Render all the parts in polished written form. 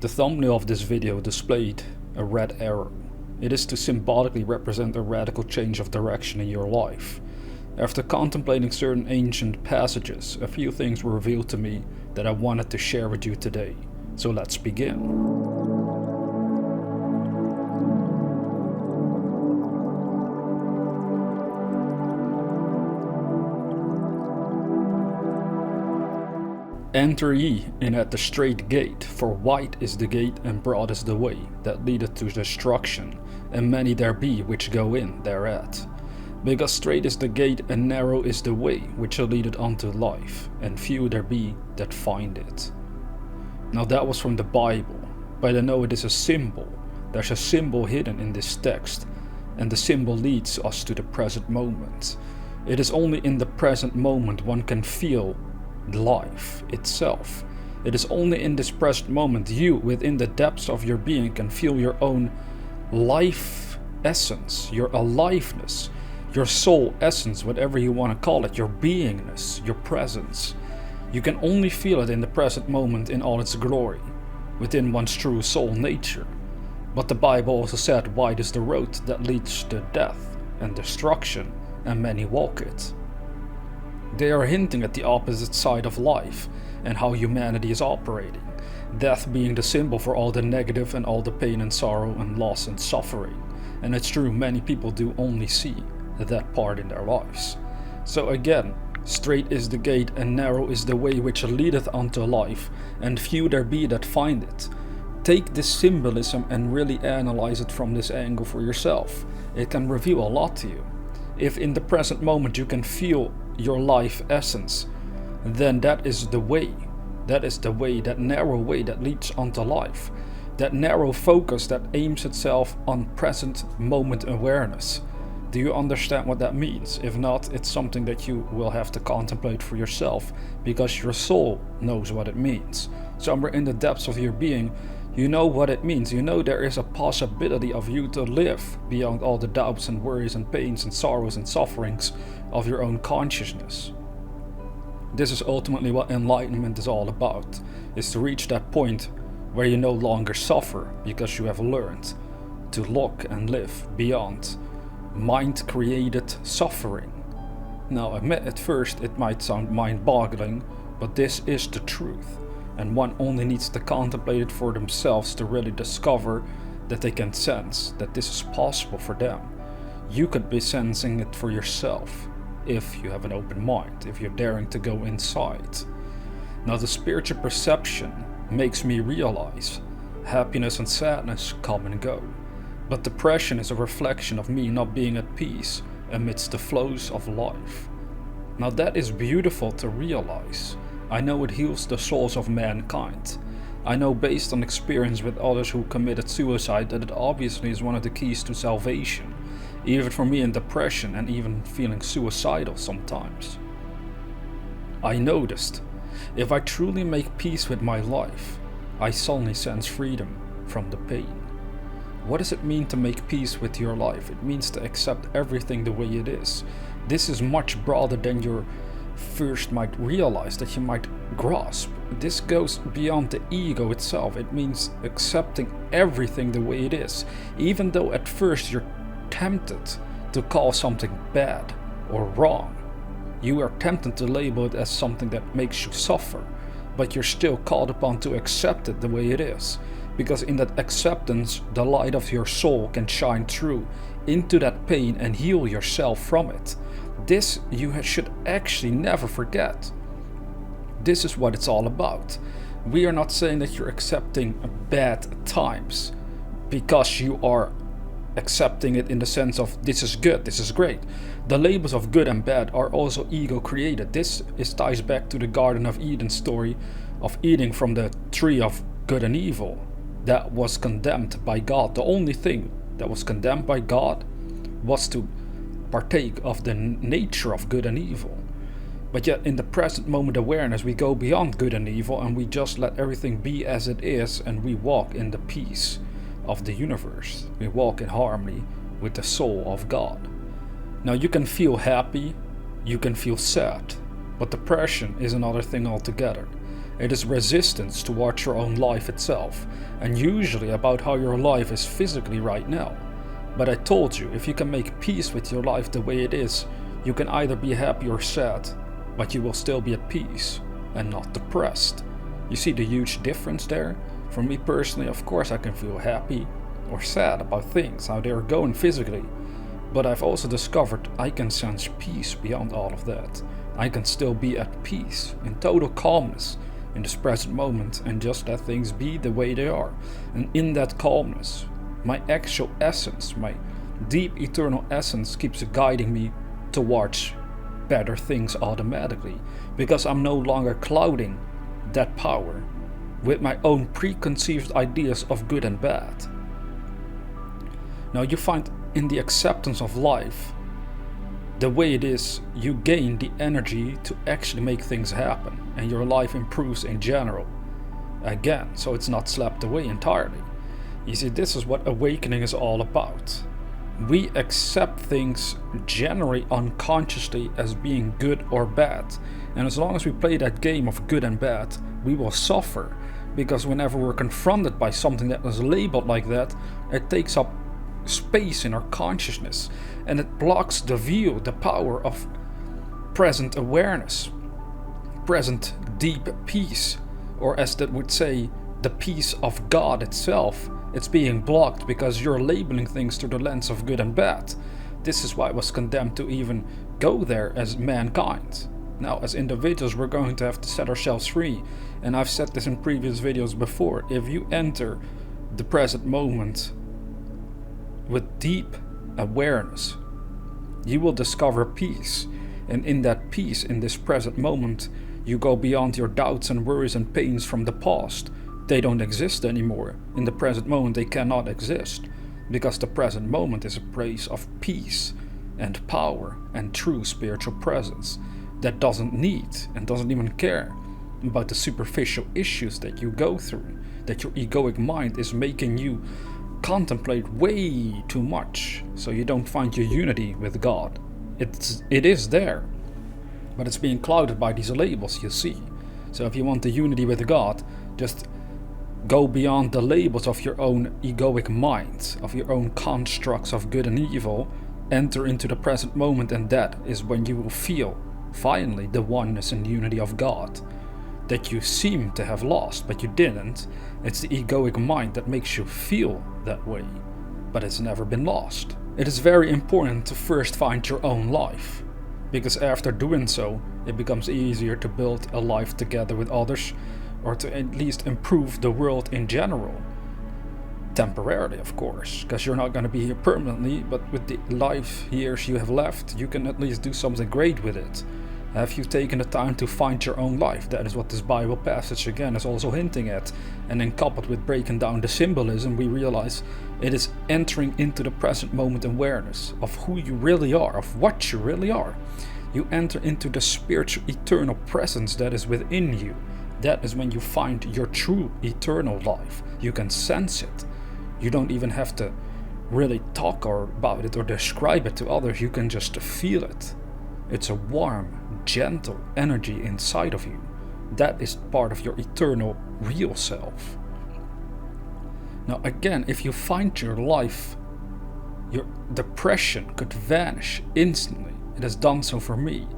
The thumbnail of this video displayed a red arrow. It is to symbolically represent a radical change of direction in your life. After contemplating certain ancient passages, a few things were revealed to me that I wanted to share with you today. So let's begin. Enter ye in at the strait gate, for wide is the gate and broad is the way that leadeth to destruction, and many there be which go in thereat. Because strait is the gate and narrow is the way which leadeth unto life, and few there be that find it. Now that was from the Bible, but I know it is a symbol. There's a symbol hidden in this text, and the symbol leads us to the present moment. It is only in the present moment one can feel life itself. It is only in this present moment you, within the depths of your being, can feel your own life essence, your aliveness, your soul essence, whatever you want to call it, your beingness, your presence. You can only feel it in the present moment in all its glory, within one's true soul nature. But the Bible also said, wide is the road that leads to death and destruction, and many walk it. They are hinting at the opposite side of life and how humanity is operating, death being the symbol for all the negative and all the pain and sorrow and loss and suffering. And it's true, many people do only see that part in their lives. So again, strait is the gate and narrow is the way which leadeth unto life, and few there be that find it. Take this symbolism and really analyze it from this angle for yourself. It can reveal a lot to you. If in the present moment you can feel your life essence, then that is the way. That is the way, that narrow way that leads onto life. That narrow focus that aims itself on present moment awareness. Do you understand what that means? If not, it's something that you will have to contemplate for yourself, because your soul knows what it means. Somewhere in the depths of your being, you know what it means. You know there is a possibility of you to live beyond all the doubts and worries and pains and sorrows and sufferings of your own consciousness. This is ultimately what enlightenment is all about, is to reach that point where you no longer suffer because you have learned to look and live beyond mind-created suffering. Now, at first it might sound mind-boggling, but this is the truth. And one only needs to contemplate it for themselves to really discover that they can sense that this is possible for them. You could be sensing it for yourself if you have an open mind, if you're daring to go inside. Now, the spiritual perception makes me realize happiness and sadness come and go, but depression is a reflection of me not being at peace amidst the flows of life. Now, that is beautiful to realize. I know it heals the souls of mankind. I know based on experience with others who committed suicide that it obviously is one of the keys to salvation, even for me in depression and even feeling suicidal sometimes. I noticed, if I truly make peace with my life, I suddenly sense freedom from the pain. What does it mean to make peace with your life? It means to accept everything the way it is. This is much broader than your first might realize, that you might grasp. This goes beyond the ego itself. It means accepting everything the way it is, even though at first you're tempted to call something bad or wrong. You are tempted to label it as something that makes you suffer, but you're still called upon to accept it the way it is, because in that acceptance the light of your soul can shine through into that pain and heal yourself from it. This you should actually never forget. This is what it's all about. We are not saying that you're accepting bad times because you are accepting it in the sense of this is good, this is great. The labels of good and bad are also ego created. This ties back to the Garden of Eden story of eating from the tree of good and evil that was condemned by God. The only thing that was condemned by God was to partake of the nature of good and evil. But yet in the present moment awareness we go beyond good and evil and we just let everything be as it is, and we walk in the peace of the universe. We walk in harmony with the soul of God. Now you can feel happy, you can feel sad, but depression is another thing altogether. It is resistance towards your own life itself, and usually about how your life is physically right now. But I told you, if you can make peace with your life the way it is, you can either be happy or sad, but you will still be at peace and not depressed. You see the huge difference there? For me personally, of course I can feel happy or sad about things, how they are going physically. But I've also discovered I can sense peace beyond all of that. I can still be at peace, in total calmness, in this present moment, and just let things be the way they are. And in that calmness, my actual essence, my deep eternal essence keeps guiding me towards better things automatically, because I'm no longer clouding that power with my own preconceived ideas of good and bad. Now you find in the acceptance of life, the way it is, you gain the energy to actually make things happen, and your life improves in general. Again, so it's not slapped away entirely. You see, this is what awakening is all about. We accept things generally unconsciously as being good or bad, and as long as we play that game of good and bad, we will suffer, because whenever we're confronted by something that is labeled like that, it takes up space in our consciousness, and it blocks the view, the power of present awareness, present deep peace, or as that would say, the peace of God itself. It's being blocked because you're labeling things through the lens of good and bad. This is why I was condemned to even go there as mankind. Now, as individuals, we're going to have to set ourselves free, and I've said this in previous videos before. If you enter the present moment with deep awareness, you will discover peace, and in that peace, in this present moment, you go beyond your doubts and worries and pains from the past. They don't exist anymore. In the present moment they cannot exist, because the present moment is a place of peace and power and true spiritual presence that doesn't need and doesn't even care about the superficial issues that you go through, that your egoic mind is making you contemplate way too much, so you don't find your unity with God. It is there, but it's being clouded by these labels, you see. So if you want the unity with God, just go beyond the labels of your own egoic mind, of your own constructs of good and evil, enter into the present moment, and that is when you will feel, finally, the oneness and unity of God that you seem to have lost, but you didn't. It's the egoic mind that makes you feel that way, but it's never been lost. It is very important to first find your own life, because after doing so, it becomes easier to build a life together with others, or to at least improve the world in general. Temporarily, of course, because you're not going to be here permanently, but with the life years you have left, you can at least do something great with it. Have you taken the time to find your own life? That is what this Bible passage again is also hinting at. And then coupled with breaking down the symbolism, we realize it is entering into the present moment awareness of who you really are, of what you really are. You enter into the spiritual eternal presence that is within you. That is when you find your true eternal life. You can sense it. You don't even have to really talk about it or describe it to others. You can just feel it. It's a warm, gentle energy inside of you. That is part of your eternal real self. Now again, if you find your life, your depression could vanish instantly. It has done so for me.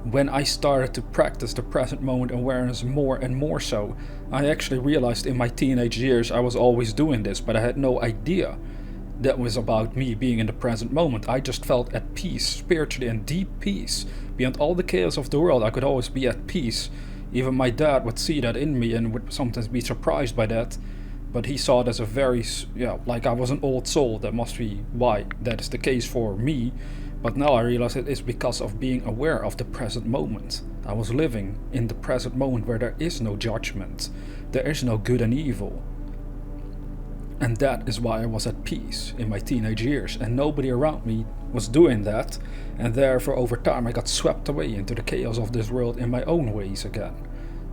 When I started to practice the present moment awareness more and more so, I actually realized in my teenage years I was always doing this, but I had no idea that was about me being in the present moment. I just felt at peace, spiritually, and deep peace. Beyond all the chaos of the world, I could always be at peace. Even my dad would see that in me and would sometimes be surprised by that. But he saw it as a very, like I was an old soul. That must be why that is the case for me. But now I realize it is because of being aware of the present moment. I was living in the present moment where there is no judgment. There is no good and evil. And that is why I was at peace in my teenage years, and nobody around me was doing that, and therefore over time I got swept away into the chaos of this world in my own ways again.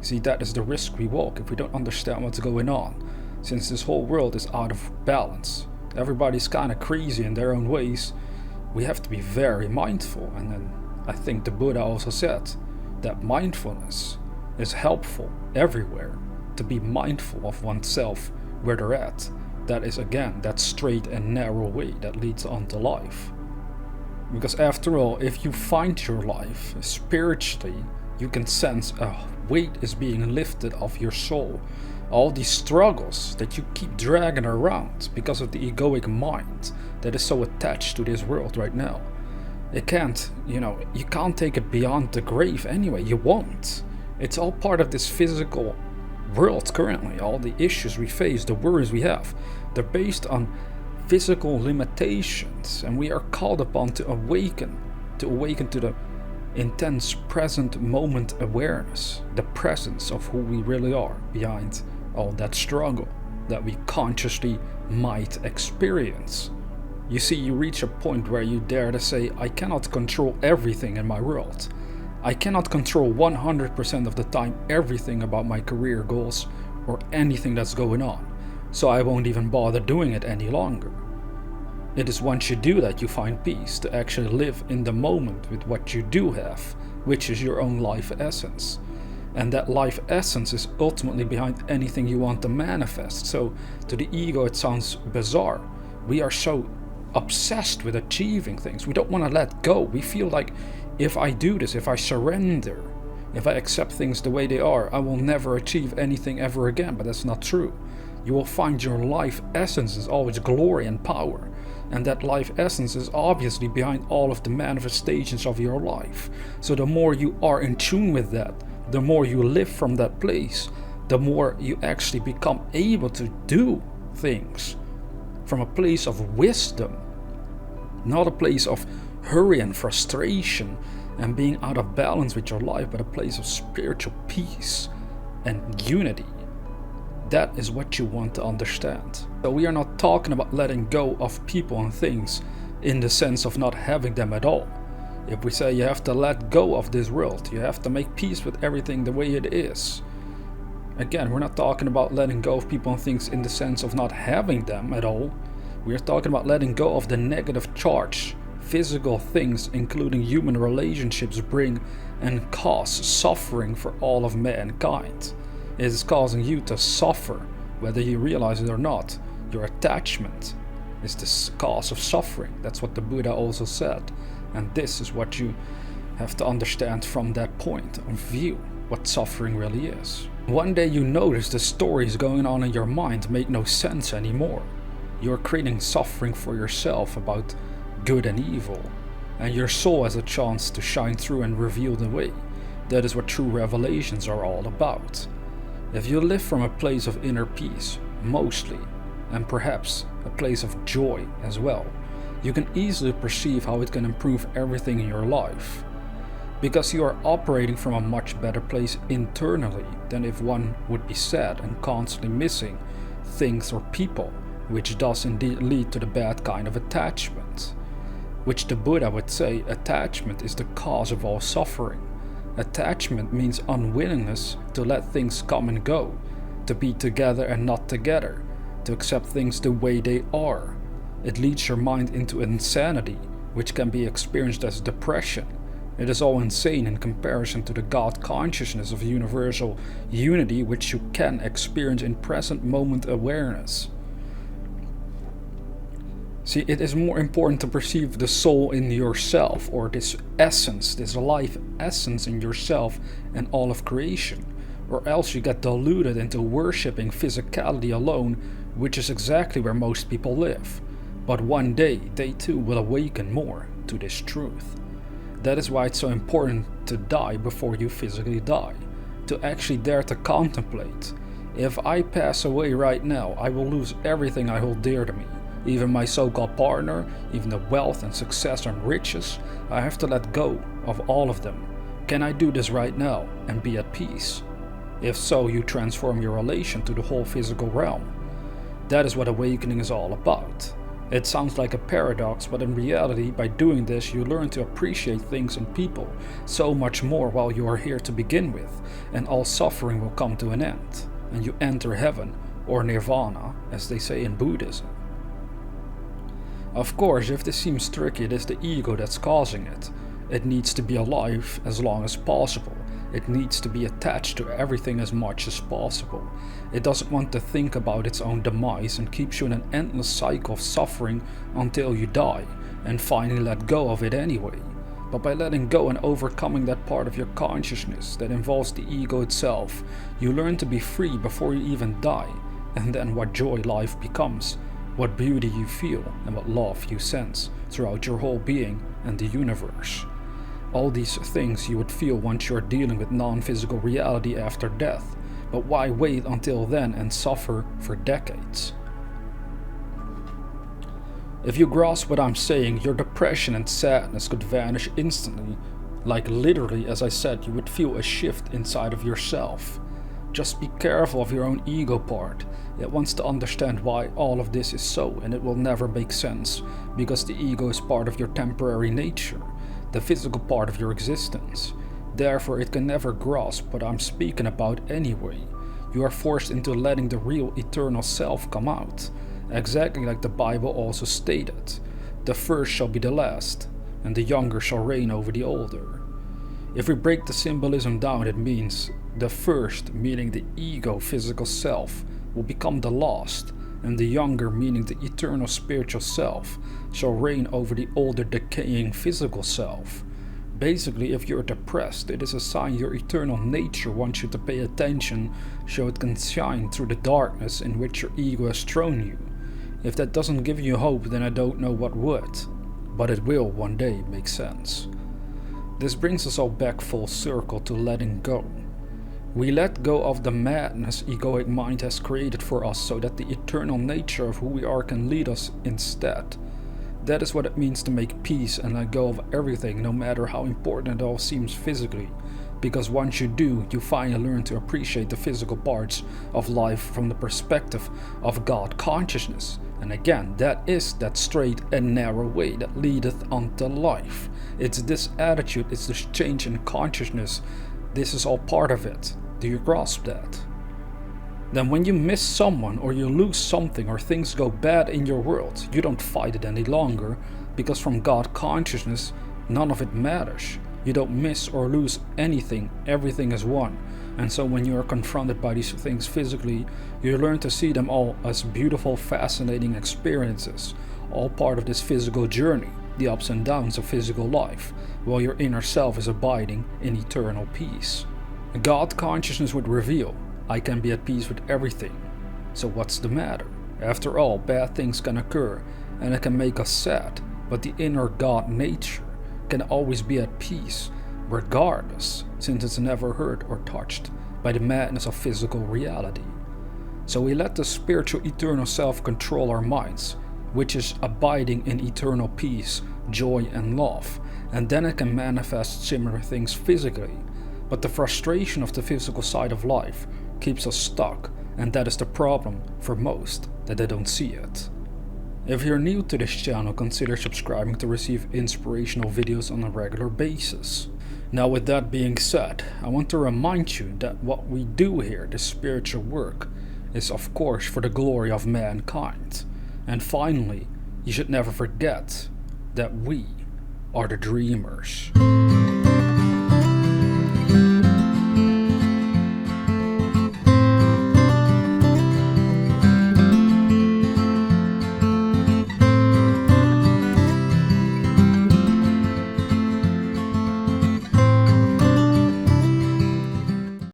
See, that is the risk we walk if we don't understand what's going on, since this whole world is out of balance. Everybody's kind of crazy in their own ways. We have to be very mindful, and then I think the Buddha also said that mindfulness is helpful everywhere, to be mindful of oneself where they're at. That is again that straight and narrow way that leads on to life. Because after all, if you find your life spiritually, you can sense a weight is being lifted off your soul. All these struggles that you keep dragging around because of the egoic mind that is so attached to this world right now. It can't, you can't take it beyond the grave anyway. You won't. It's all part of this physical world currently. All the issues we face, the worries we have, they're based on physical limitations, and we are called upon to awaken to the intense present moment awareness, the presence of who we really are behind all that struggle that we consciously might experience. You see, you reach a point where you dare to say, I cannot control everything in my world. I cannot control 100% of the time everything about my career goals or anything that's going on, so I won't even bother doing it any longer. It is once you do that you find peace to actually live in the moment with what you do have, which is your own life essence. And that life essence is ultimately behind anything you want to manifest. So to the ego it sounds bizarre. We are so obsessed with achieving things. We don't want to let go. We feel like if I do this, if I surrender, if I accept things the way they are, I will never achieve anything ever again. But that's not true. You will find your life essence is always glory and power. And that life essence is obviously behind all of the manifestations of your life. So the more you are in tune with that, the more you live from that place, the more you actually become able to do things from a place of wisdom, not a place of hurry and frustration and being out of balance with your life, but a place of spiritual peace and unity. That is what you want to understand. So we are not talking about letting go of people and things in the sense of not having them at all. If we say you have to let go of this world, you have to make peace with everything the way it is. Again, we're not talking about letting go of people and things in the sense of not having them at all. We are talking about letting go of the negative charge physical things, including human relationships, bring and cause suffering for all of mankind. It is causing you to suffer, whether you realize it or not. Your attachment is the cause of suffering. That's what the Buddha also said. And this is what you have to understand from that point of view, what suffering really is. One day you notice the stories going on in your mind make no sense anymore. You're creating suffering for yourself about good and evil, and your soul has a chance to shine through and reveal the way. That is what true revelations are all about. If you live from a place of inner peace, mostly, and perhaps a place of joy as well, you can easily perceive how it can improve everything in your life. Because you are operating from a much better place internally than if one would be sad and constantly missing things or people, which does indeed lead to the bad kind of attachment. Which the Buddha would say, attachment is the cause of all suffering. Attachment means unwillingness to let things come and go, to be together and not together, to accept things the way they are. It leads your mind into insanity, which can be experienced as depression. It is all insane in comparison to the God consciousness of universal unity which you can experience in present moment awareness. See, it is more important to perceive the soul in yourself, or this essence, this life essence in yourself and all of creation, or else you get deluded into worshipping physicality alone, which is exactly where most people live. But one day, they too will awaken more to this truth. That is why it's so important to die before you physically die, to actually dare to contemplate. If I pass away right now, I will lose everything I hold dear to me. Even my so-called partner, even the wealth and success and riches, I have to let go of all of them. Can I do this right now and be at peace? If so, you transform your relation to the whole physical realm. That is what awakening is all about. It sounds like a paradox, but in reality, by doing this, you learn to appreciate things and people so much more while you are here to begin with, and all suffering will come to an end, and you enter heaven, or nirvana, as they say in Buddhism. Of course, if this seems tricky, it is the ego that's causing it. It needs to be alive as long as possible. It needs to be attached to everything as much as possible. It doesn't want to think about its own demise and keeps you in an endless cycle of suffering until you die and finally let go of it anyway. But by letting go and overcoming that part of your consciousness that involves the ego itself, you learn to be free before you even die, and then what joy life becomes, what beauty you feel, and what love you sense throughout your whole being and the universe. All these things you would feel once you're dealing with non-physical reality after death, but why wait until then and suffer for decades? If you grasp what I'm saying, your depression and sadness could vanish instantly. Like literally, as I said, you would feel a shift inside of yourself. Just be careful of your own ego part. It wants to understand why all of this is so, and it will never make sense, because the ego is part of your temporary nature, the physical part of your existence. Therefore, it can never grasp what I'm speaking about anyway. You are forced into letting the real eternal self come out. Exactly like the Bible also stated, the first shall be the last, and the younger shall reign over the older. If we break the symbolism down, it means the first, meaning the ego physical self, will become the last, and the younger, meaning the eternal spiritual self, shall reign over the older decaying physical self. Basically, if you're depressed, it is a sign your eternal nature wants you to pay attention so it can shine through the darkness in which your ego has thrown you. If that doesn't give you hope, then I don't know what would. But it will one day make sense. This brings us all back full circle to letting go. We let go of the madness egoic mind has created for us so that the eternal nature of who we are can lead us instead. That is what it means to make peace and let go of everything, no matter how important it all seems physically. Because once you do, you finally learn to appreciate the physical parts of life from the perspective of God consciousness. And again, that is that straight and narrow way that leadeth unto life. It's this attitude, it's this change in consciousness. This is all part of it. Do you grasp that? Then when you miss someone or you lose something or things go bad in your world, you don't fight it any longer, because from God consciousness, none of it matters. You don't miss or lose anything, everything is one. And so when you are confronted by these things physically, you learn to see them all as beautiful, fascinating experiences, all part of this physical journey, the ups and downs of physical life, while your inner self is abiding in eternal peace. God consciousness would reveal, I can be at peace with everything. So what's the matter? After all, bad things can occur and it can make us sad, but the inner God nature can always be at peace, regardless, since it's never hurt or touched by the madness of physical reality. So we let the spiritual eternal self control our minds, which is abiding in eternal peace, joy and love, and then it can manifest similar things physically. But the frustration of the physical side of life keeps us stuck, and that is the problem for most, that they don't see it. If you're new to this channel, consider subscribing to receive inspirational videos on a regular basis. Now with that being said, I want to remind you that what we do here, this spiritual work, is of course for the glory of mankind. And finally, you should never forget that we are the dreamers.